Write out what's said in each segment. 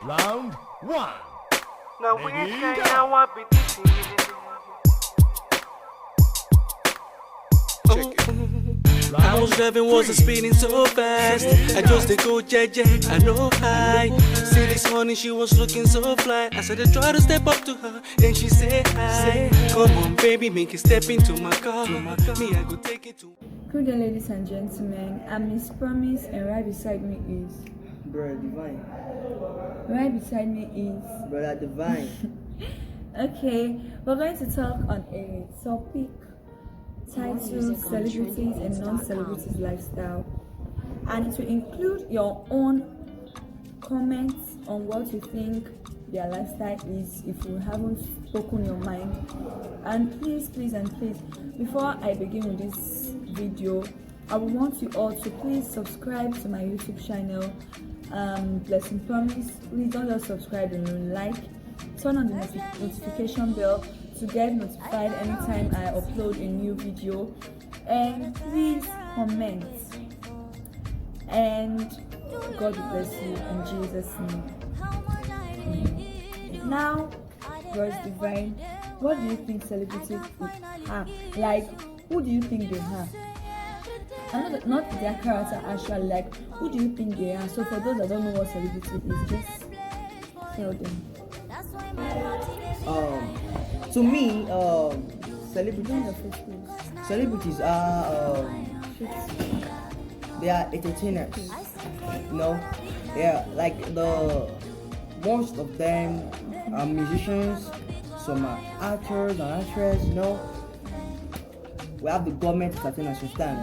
Round one. Now we Ready, say go. I want be this. I was driving, wasn't speeding so fast. I just to go JJ, I know high. See this honey, she was looking so fly. I said I try to step up to her, and she said hi. Come on, baby, make it step into my car. Me, I go take it to. Good day, ladies and gentlemen. I'm Miss Promise, and right beside me is. Brother Divine. Right beside me is. Brother Divine. Okay, we're going to talk on a topic titled Celebrities and Non-Celebrities Lifestyle, and it will include your own comments on what you think their lifestyle is if you haven't spoken your mind. And please, before I begin with this video, I would want you all to please subscribe to my YouTube channel, Blessing Promise. Please don't just subscribe and like, turn on the notification bell to get notified anytime I upload a new video, and please comment, and God will bless you in Jesus' name. Now, God's Divine, what do you think celebrities have? Like, who do you think they have? And not their character actually, like, who do you think they are? So for those that don't know what celebrity is, just tell them. To me, celebrities are they are entertainers. You know, yeah, like most of them are musicians, some are actors and actresses. You know, we have the government entertainers, understand,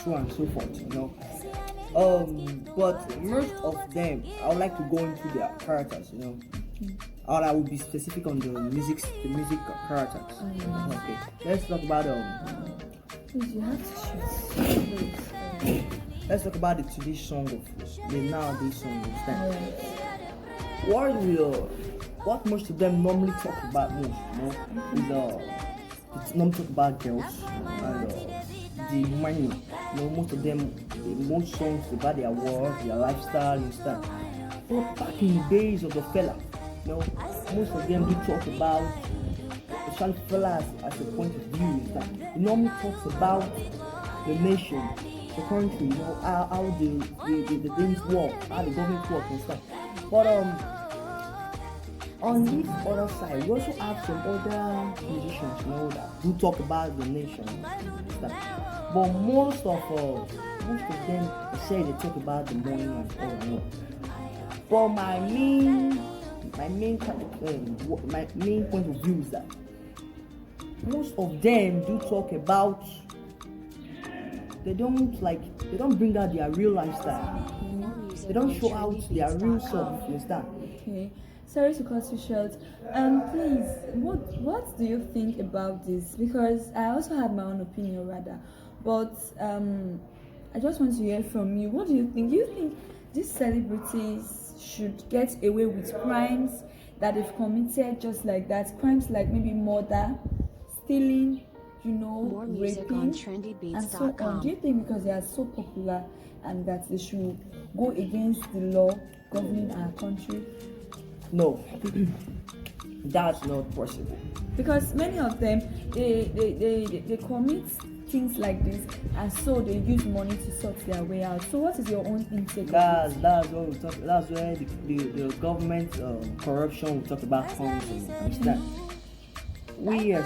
so and so forth. You know, but most of them, I would like to go into their characters. You know. Or I would be specific on the music characters. Okay, let's talk about Please, you have to shoot. let's talk about the today's song of the nowadays song of time. What most of them normally talk about most, you know, is it's normally talk about girls and the money. You know, most of them, most songs about their work, their lifestyle and stuff. But back in the days of the fella, you know, most of them do talk about, especially fellas as a point of view, is that it normally talks about the nation, the country, you know, how the things work, how the government works and stuff. But on this other side, we also have some other musicians, you know, that do talk about the nation and stuff. But most of them say they talk about the money and all and all. But my main point of view is that most of them do talk about, they don't bring out their real lifestyle. They don't show out their real self, you understand? Okay, sorry to cut you short. Please, what do you think about this? Because I also have my own opinion rather, but I just want to hear from you. What do you think? Do you think these celebrities should get away with crimes that they've committed just like that? Crimes like maybe murder, stealing, you know, raping, and so on. Do you think because they are so popular and that they should go against the law governing our country? No, that's not possible. Because many of them, they commit things like this, and so they use money to sort their way out. So what is your own intake? That's what we talk. That's where the government corruption we talk about comes in. Understand? We as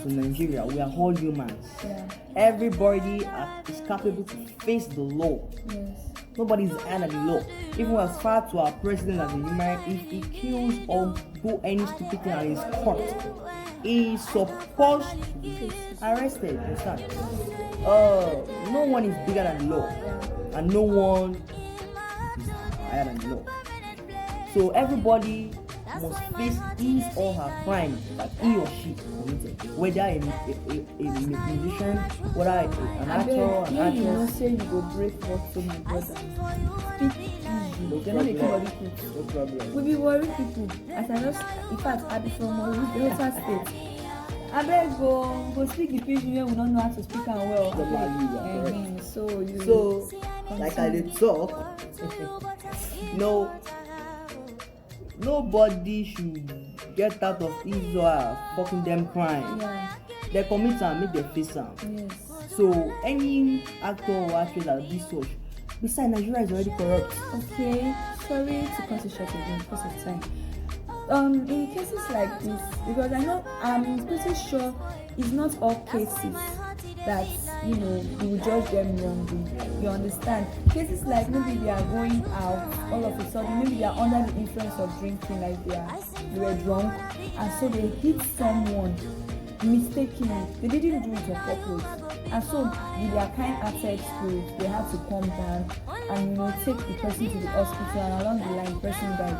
in Nigeria, we are all humans. Yeah. Everybody is capable to face the law. Yes. Nobody is under the law. Even as far to our president as a human, if he kills or do any stupid thing and is caught, he is supposed to be arrested. Understand? No one is bigger than the law, and no one is higher than the law. So everybody must face his or her crime that he or she committed, whether a musician, whether an actor, an actress. You don't say you go break what to my brother. Speak easy. They're not making body people. No problem. We be worried people. As I just, in fact, I be from Delta State. I beg go speak the pidgin when we don't know how to speak and well. So like I did talk, no. nobody should get out of his or her fucking them crime. Yeah. They commit and make them face am. Yes. So any actor or actress that do such, besides Nigeria is already corrupt. Okay. Sorry to cut it short again because of time. In cases like this, because I know I'm pretty sure it's not all cases that you will judge them wrongly. You understand? Cases like maybe they are going out all of a sudden, maybe they are under the influence of drinking, like they were drunk, and so they hit someone mistakenly. They didn't do it on purpose, and so with their kind-hearted spirit, they had to calm down and take the person to the hospital, and along the line, the person died.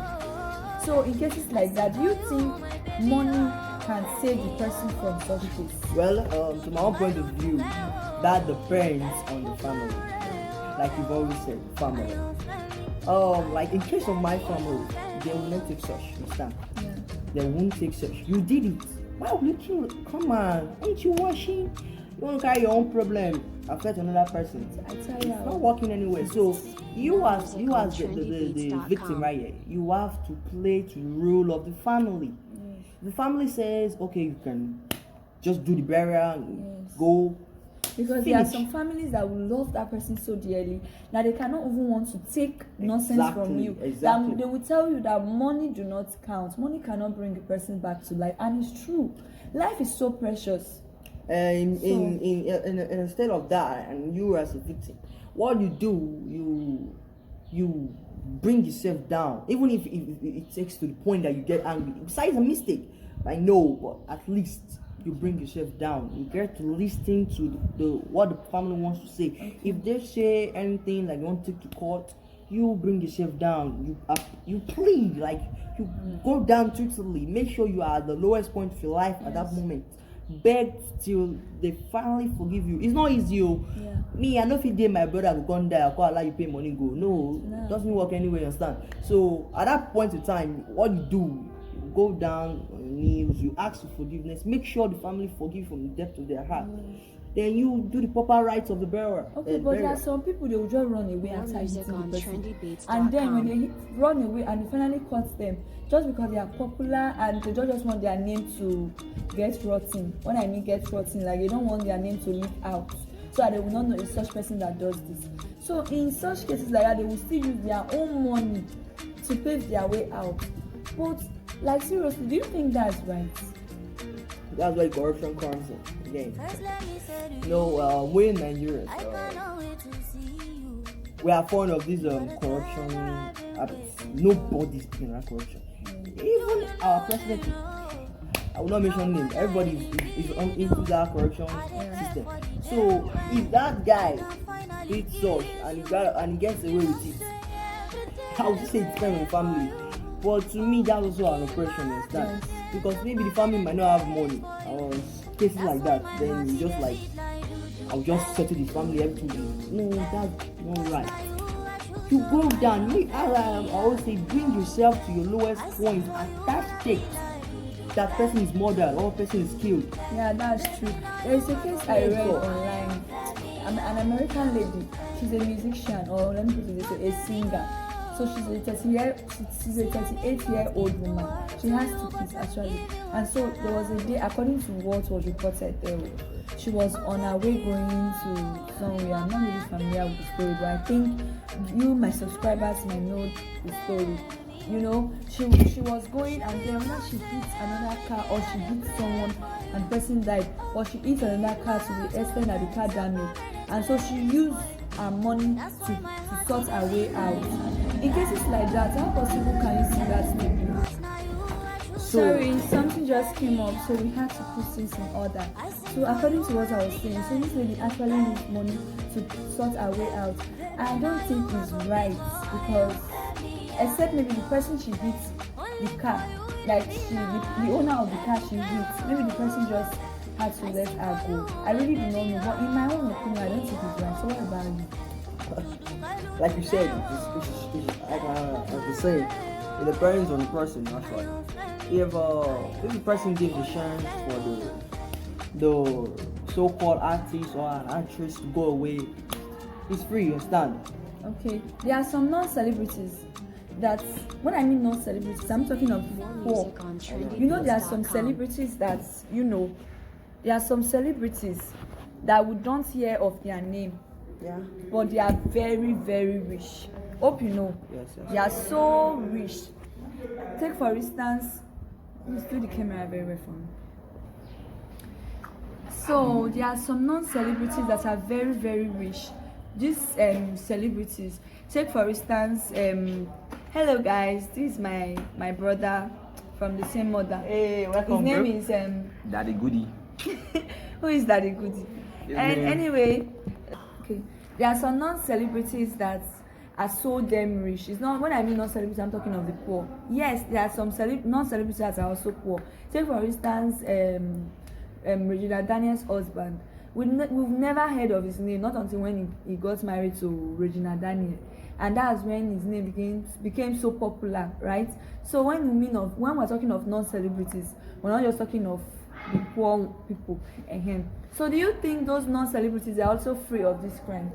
So in cases like that, do you think money can save the person from such case? Well, to my own point of view, that depends on the family. Like you've always said, family. Like in case of my family, they will not take such. Understand? Yeah. They won't take such. You did it. Why would you kill it? Come on, ain't you washing? You want to carry your own problem, affect another person. I tell It's you. not working anywhere. So you as the victim right here, you have to play to the role of the family. Yes. The family says, okay, you can just do the burial and Yes. go. Because there are Finish. some families that will love that person so dearly that they cannot even want to take nonsense from you. Exactly. That they will tell you that money do not count. Money cannot bring a person back to life, and it's true. Life is so precious. Instead of that, and you as a victim, what you do, you bring yourself down, even if it takes to the point that you get angry. Besides a mistake, I know, but at least you bring yourself down. You get to listen to the what the family wants to say. Okay. If they say anything like you want to take to court, you bring yourself down. You plead, like you go down totally. Make sure you are at the lowest point of your life at that moment. Beg till they finally forgive you. It's not easy. Yeah. Me, I know if you did my brother go come die, I can't allow you pay money go. No, it doesn't work anyway, you understand? So at that point in time, what you do, you go down on your knees, you ask for forgiveness, make sure the family forgive from the depth of their heart. Then you do the proper rites of the burial. Okay, but there are some people, they will just run away after hitting the person. And then when they run away and they finally caught them, just because they are popular and they don't just want their name to get rotten. When I mean get rotten, like they don't want their name to leak out, so that they will not know it's such person that does this. So in such cases like that, they will still use their own money to pave their way out. But like seriously, do you think that's right? That's why corruption comes in again. We in Nigeria, we are fond of this corruption habits. Nobody's speaking about corruption. Even our president, I will not mention names. Everybody is into that corruption system. So if that guy did such and he gets away with it, I would say it's kind of family. But to me, that's also an oppression, understand? Because maybe the family might not have money or cases like that. Then you just like, I'll just settle the family everything. No, that's not right. You go down. I always say, bring yourself to your lowest point at that state. That person is murdered or person is killed. Yeah, that's true. There is a case I read online. An American lady. She's a musician, or let me put it this way, a singer. So she's a 38-year-old woman. She has 2 kids actually. And so there was a day, according to what was reported, she was on her way going to somewhere. I'm not really familiar with the story, but I think you, my subscribers, might know the story. She was going, and then when she hit another car or she hit someone and the person died, or she hit another car to the extent that the car damaged. And so she used her money to sort her way out. In cases like that, how possible can you see that maybe? Sorry, something just came up, so we had to put things in order. So according to what I was saying, so this lady actually needs money to sort her way out. I don't think it's right, because except maybe the person she hit the car, like the owner of the car she hit, maybe the person just had to let her go. I really do not know, but in my own opinion, I don't think it's right. So what about you? Like you said, it's like I was saying, it depends on the person actually. If the person gives a chance for the so-called artist or an actress to go away, it's free, you understand? Okay, there are some non-celebrities that when I mean non-celebrities, I'm talking of poor. You know, there are some celebrities that, you know, there are some celebrities that we don't hear of their name, Yeah. but they are very, very rich. Hope you know. Yes. They are so rich. Take for instance, let's do the camera very well for me. So there are some non-celebrities that are very, very rich. These celebrities, take for instance, hello guys, this is my brother from the same mother. Hey, welcome. His name bro. is Daddy Goody. who is Daddy Goody? And anyway, okay, there are some non-celebrities that are so damn rich. It's not, when I mean non-celebrities, I'm talking of the poor. Yes, there are some non-celebrities that are also poor. Take for instance, Regina Daniel's husband. We've never heard of his name, not until when he got married to Regina Daniel, and that's when his name became so popular, right? So when we're talking of non-celebrities, we're not just talking of the poor people. So do you think those non-celebrities are also free of this crime?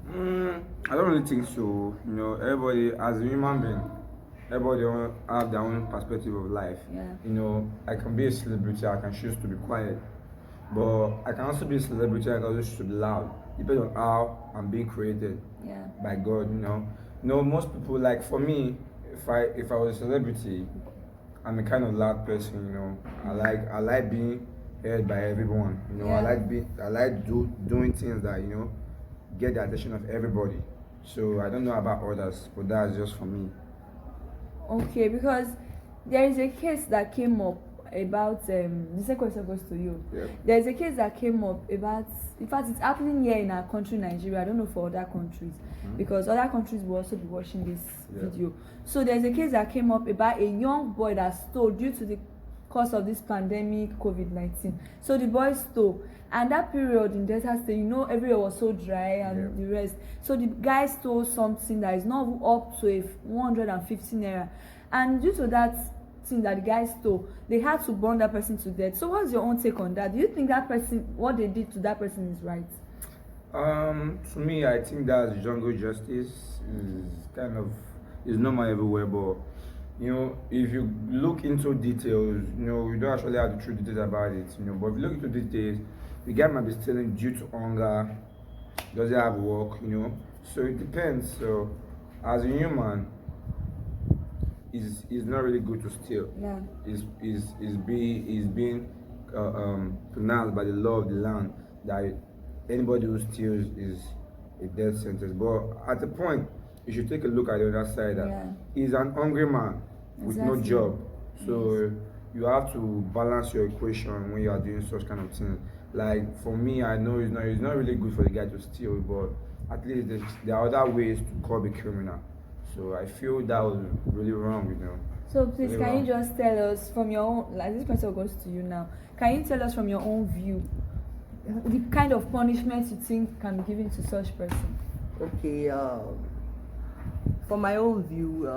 I don't really think so. You know, everybody, as a human being, everybody have their own perspective of life. Yeah. You know, I can be a celebrity, I can choose to be quiet. But I can also be a celebrity, I can also choose to be loud. Depends on how I'm being created by God, you know. You know, most people, like for me, if I was a celebrity, I'm a kind of loud person, you know. I like being heard by everyone. You know, I like doing things that, you know, get the attention of everybody. So I don't know about others, but that's just for me. Okay, because there is a case that came up about the second question goes to you. Yep. There is a case that came up about, in fact it's happening here in our country, Nigeria. I don't know for other countries, because other countries will also be watching this video. So there's a case that came up about a young boy that stole due to the cause of this pandemic COVID-19. So the boy stole, and that period in Delta State, you know, everywhere was so dry and the rest. So the guy stole something that is not up to 150 naira, and due to that thing that the guy stole, they had to burn that person to death. So what's your own take on that? Do you think that person, what they did to that person is right? To me, I think that jungle justice is normal everywhere, but you know, if you look into details, you know, we don't actually have the true details about it, you know, but if you look into details, the guy might be stealing due to hunger, doesn't have work, you know, so it depends. So as a human, it's not really good to steal. Yeah. Is being pronounced by the law of the land that anybody who steals is a death sentence. But at the point, you should take a look at the other side. That he's an hungry man with no job. So you have to balance your equation when you are doing such kind of things. Like for me, I know it's not really good for the guy to steal, but at least there are other ways to curb a criminal. So I feel that was really wrong, you know. So please, really can you just tell us from your own, like this question goes to you now, can you tell us from your own view the kind of punishment you think can be given to such person? Okay, from my own view,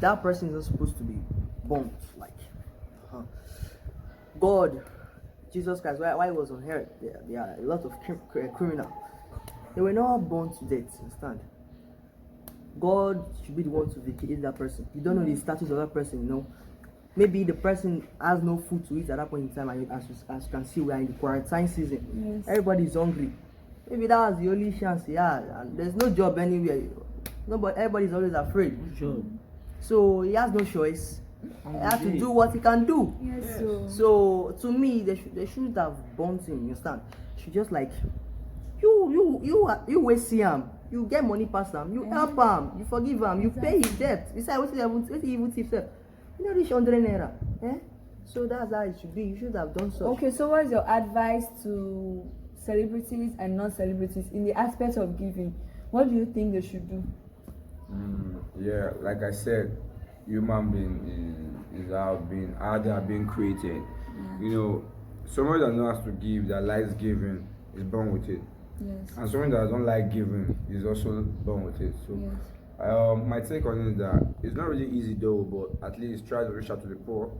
that person is not supposed to be burnt. Like, God, Jesus Christ, while he was on earth, there are a lot of criminals. They were not born to death, understand? God should be the one to vindicate that person. You don't know the status of that person, you know. Maybe the person has no food to eat at that point in time, and as you can see, we are in the quarantine season. Yes. Everybody is hungry. Maybe that was the only chance he had, and there's no job anywhere. Nobody, everybody's always afraid. Sure. So he has no choice. He has to do what he can do. Yes. So to me, they shouldn't have burnt him. You understand? Should just like you waste him. You get money past him. You help him. You forgive him. You pay his debt. Besides, what he even thief self? You know, reach 100 naira. So that's how it should be. You should have done so. Okay, so what's your advice to celebrities and non-celebrities in the aspect of giving? What do you think they should do? Yeah, like I said, human being is how they are being created. You know, someone that knows how to give, that likes giving, is born with it. Yes. And someone that doesn't like giving is also born with it. So my take on it is that it's not really easy though, but at least try to reach out to the poor,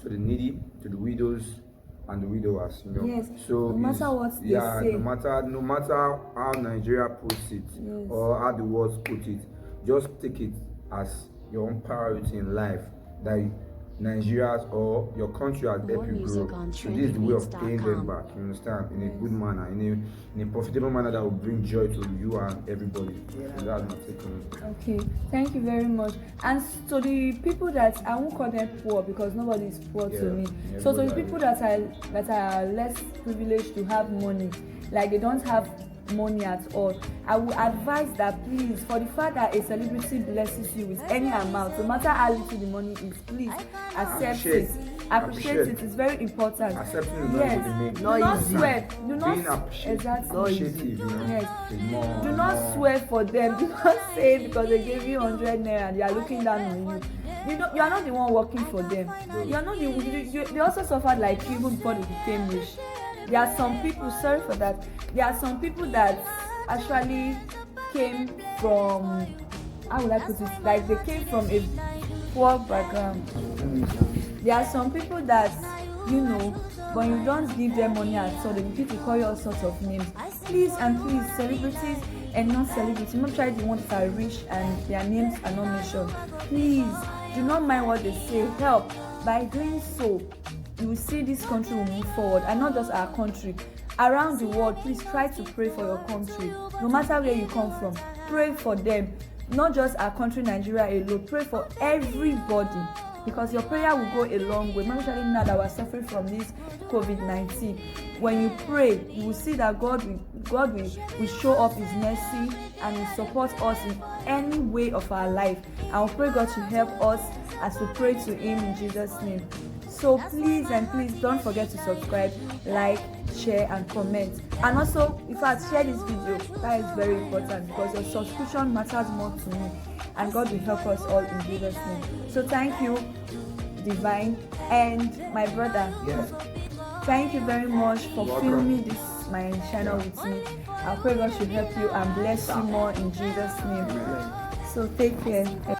to the needy, to the widows and the widowers, you know. Yes. So no matter what they say. no matter how Nigeria puts it or how the world put it, just take it as your own priority in life, that Nigeria's or your country has helped you grow. So this is the way of paying them back, you understand, in a good manner, in a profitable manner that will bring joy to you and everybody. So that's my take on it. Okay, thank you very much. And to the people that I won't call them poor because nobody is poor to me. So to the people that are less privileged to have money, like they don't have money at all, I would advise that please, for the fact that a celebrity blesses you with any amount, no matter how little the money is, please accept it. Appreciate it. It's very important. Accepting is Yes. not Do not easy. swear. Do not Being exactly. appreciative, you know, Yes. is more. Do not more- swear for them. Do not say because they gave you 100 naira and they are looking down on you. You are not the one working for them. You are not they also suffered like you even before they became rich. There are some people, sorry for that. There are some people that actually came from, how would I put it? Like they came from a poor background. There are some people that, when you don't give them money at all, they begin to call you all sorts of names. Please and please, celebrities and non-celebrities, not try the ones that are rich and their names are not mentioned. Please, do not mind what they say. Help. By doing so, you will see this country will move forward, and not just our country. Around the world, please try to pray for your country. No matter where you come from, pray for them. Not just our country, Nigeria alone. Pray for everybody, because your prayer will go a long way. Especially now that we're suffering from this COVID-19. When you pray, you will see that God will show up His mercy and will support us in any way of our life. I will pray God to help us as we pray to Him in Jesus' name. So please and please don't forget to subscribe, like, share and comment. And also, in fact, share this video. That is very important because your subscription matters more to me. And God will help us all in Jesus' name. So thank you, Divine, and my brother. Yes. Thank you very much for filming this my channel with me. I pray God should help you and bless you more in Jesus' name. So take care.